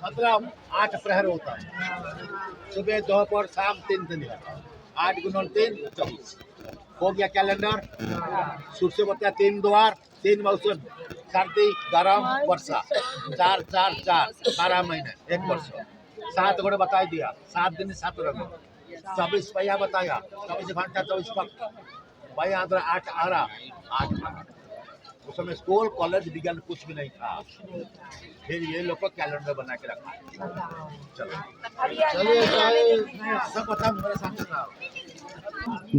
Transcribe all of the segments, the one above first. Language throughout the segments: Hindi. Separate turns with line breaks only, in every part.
मतलब 8 प्रहर होता है, सुबह दोपहर शाम 3 दिन का। 8 गुणन 3 24 हो गया कैलेंडर। सूर्य से बताया 3 द्वार, 3 मौसम, सर्दी गर्म वर्षा, 4 4 4 12 महीने 1 वर्ष। 7 घोड़े बता दिया, 7 दिन 7 रंग, 24 पहिया बताया, 24 घंटा 24 पक्ष, भाई आंध्र 8 आरा 8। उस समय स्कूल कॉलेज विज्ञान कुछ भी नहीं था, फिर ये लोग को कैलेंडर बना के रखा। चलो चलिए सब बता मेरे सामने ना।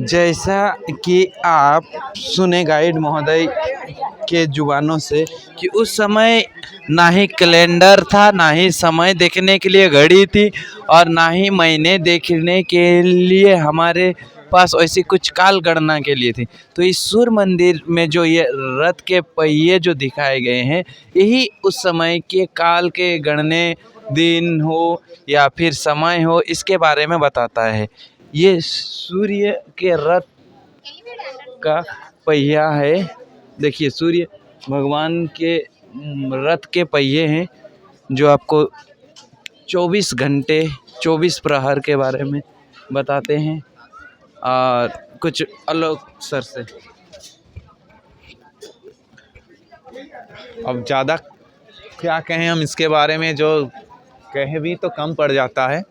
जैसा कि आप सुने गाइड महोदय के जुबानों से कि उस समय ना ही कैलेंडर था, ना ही समय देखने के लिए घड़ी थी, और ना ही महीने देखने के लिए हमारे पास ऐसी कुछ काल गणना के लिए थी। तो इस सूर्य मंदिर में जो ये रथ के पहिए जो दिखाए गए हैं, यही उस समय के काल के गणने, दिन हो या फिर समय हो, इसके बारे में बताता है। ये सूर्य के रथ का पहिया है। देखिए सूर्य भगवान के रथ के पहिए हैं जो आपको 24 घंटे 24 प्रहर के बारे में बताते हैं और कुछ अलग सर से। अब ज़्यादा क्या कहें हम इसके बारे में, जो कहे भी तो कम पड़ जाता है।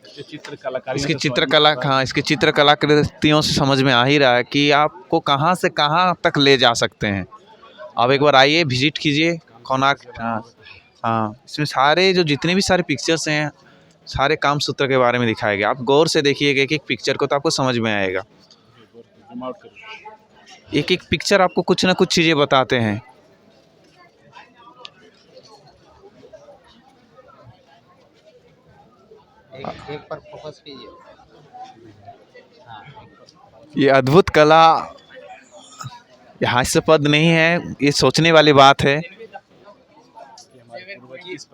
इसकी चित्रकला, हाँ, इसकी चित्रकलाकृतियों से समझ में आ ही रहा है कि आपको कहाँ से कहाँ तक ले जा सकते हैं। आप एक बार आइए, विजिट कीजिए कोणार्क। हाँ, इसमें सारे जो जितने भी सारे पिक्चर्स हैं, सारे काम सूत्र के बारे में दिखाया गया। आप गौर से देखिएगा एक एक पिक्चर को, तो आपको समझ में आएगा। एक एक पिक्चर आपको कुछ ना कुछ चीज़ें बताते हैं।
एक पर फोकस कीजिए।
ये अद्भुत कला, ये हास्यास्पद नहीं है, ये सोचने वाली बात है।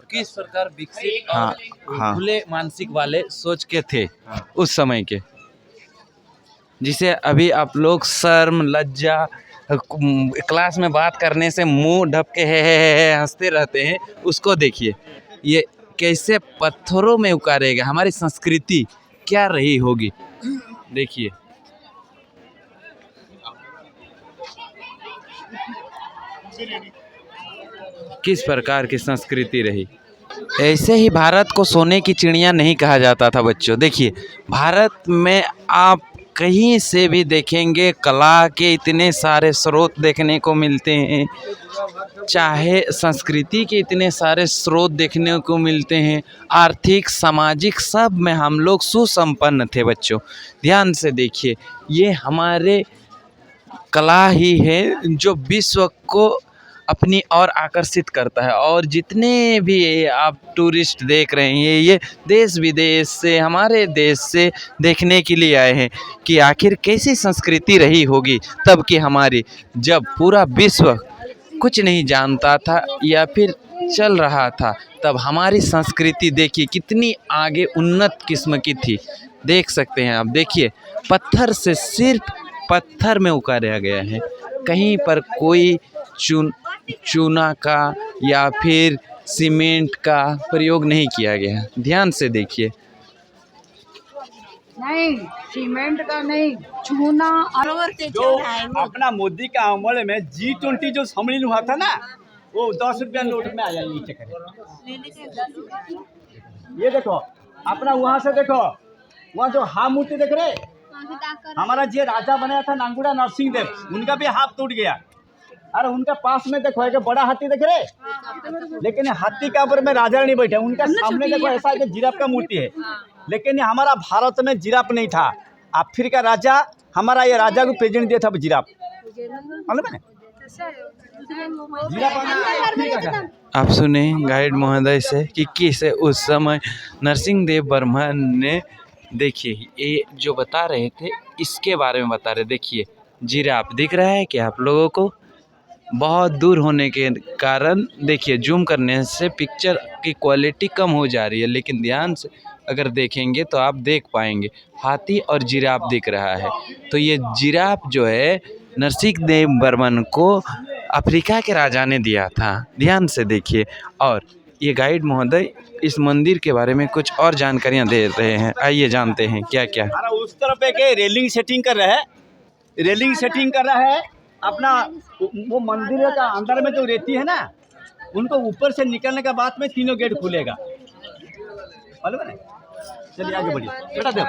किस प्रकार विकसित
हाँ,
और
हाँ।
खुले मानसिक वाले सोच के थे उस समय के, जिसे अभी आप लोग शर्म लज्जा क्लास में बात करने से मुंह ढप के है हंसते रहते हैं, उसको देखिए। ये कैसे पत्थरों में उकारेगा, हमारी संस्कृति क्या रही होगी, देखिए। किस प्रकार की संस्कृति रही। ऐसे ही भारत को सोने की चिड़िया नहीं कहा जाता था बच्चों। देखिए भारत में आप कहीं से भी देखेंगे कला के इतने सारे स्रोत देखने को मिलते हैं, चाहे संस्कृति के इतने सारे स्रोत देखने को मिलते हैं, आर्थिक सामाजिक सब में हम लोग सुसंपन्न थे बच्चों। ध्यान से देखिए, ये हमारे कला ही है जो विश्व को अपनी ओर आकर्षित करता है। और जितने भी आप टूरिस्ट देख रहे हैं, ये देश विदेश से, हमारे देश से देखने के लिए आए हैं कि आखिर कैसी संस्कृति रही होगी तब कि हमारी, जब पूरा विश्व कुछ नहीं जानता था या फिर चल रहा था, तब हमारी संस्कृति देखिए कितनी आगे उन्नत किस्म की थी। देख सकते हैं आप, देखिए पत्थर से, सिर्फ पत्थर में उकारा गया है, कहीं पर कोई चूना का या फिर सीमेंट का प्रयोग नहीं किया गया। ध्यान से देखिए।
नहीं, सीमेंट का नहीं, चूना।
जो अपना मोदी का अमल में G20 जो सम्मेलन हुआ था ना, वो 10 रुपया नोट में आया। नीचे करें, ये देखो अपना, वहाँ से देखो, वहाँ जो हाथ मूर्ति देख रहे, हमारा जो राजा बनाया था नांगुड़ा नरसिंह देव, उनका भी हाथ टूट गया। अरे उनका पास में देखो एक बड़ा हाथी देख रहे, लेकिन हाथी के ऊपर में राजा नहीं बैठे, उनका सामने देखो ऐसा है कि जिराफ का मूर्ति है, लेकिन हमारा भारत में जिराफ नहीं था। अफ्रीका राजा, हमारा ये राजा को प्रेजेंट दिया था जिराफ, मालूम है?
आप सुने गाइड महोदय से कि किसे उस समय नरसिंह देव बर्मन ने, देखिए ये जो बता रहे थे इसके बारे में बता रहे। देखिए जिराफ दिख रहा है कि आप लोगों को, बहुत दूर होने के कारण देखिए जूम करने से पिक्चर की क्वालिटी कम हो जा रही है, लेकिन ध्यान से अगर देखेंगे तो आप देख पाएंगे हाथी और जिराफ दिख रहा है। तो ये जिराफ जो है नरसिंह देव बर्मन को अफ्रीका के राजा ने दिया था। ध्यान से देखिए। और
ये गाइड महोदय इस मंदिर के बारे में कुछ और जानकारियाँ दे रहे हैं। आइए जानते हैं क्या क्या।
हमारा उस तरफ एक रेलिंग सेटिंग कर रहा है, रेलिंग सेटिंग कर रहा है अपना। वो मंदिर का अंदर में जो रेती है ना, उनको ऊपर से निकलने के बाद में तीनों गेट खुलेगा। मालूम है ना? चलिए आगे बढ़िए बेटा, देखो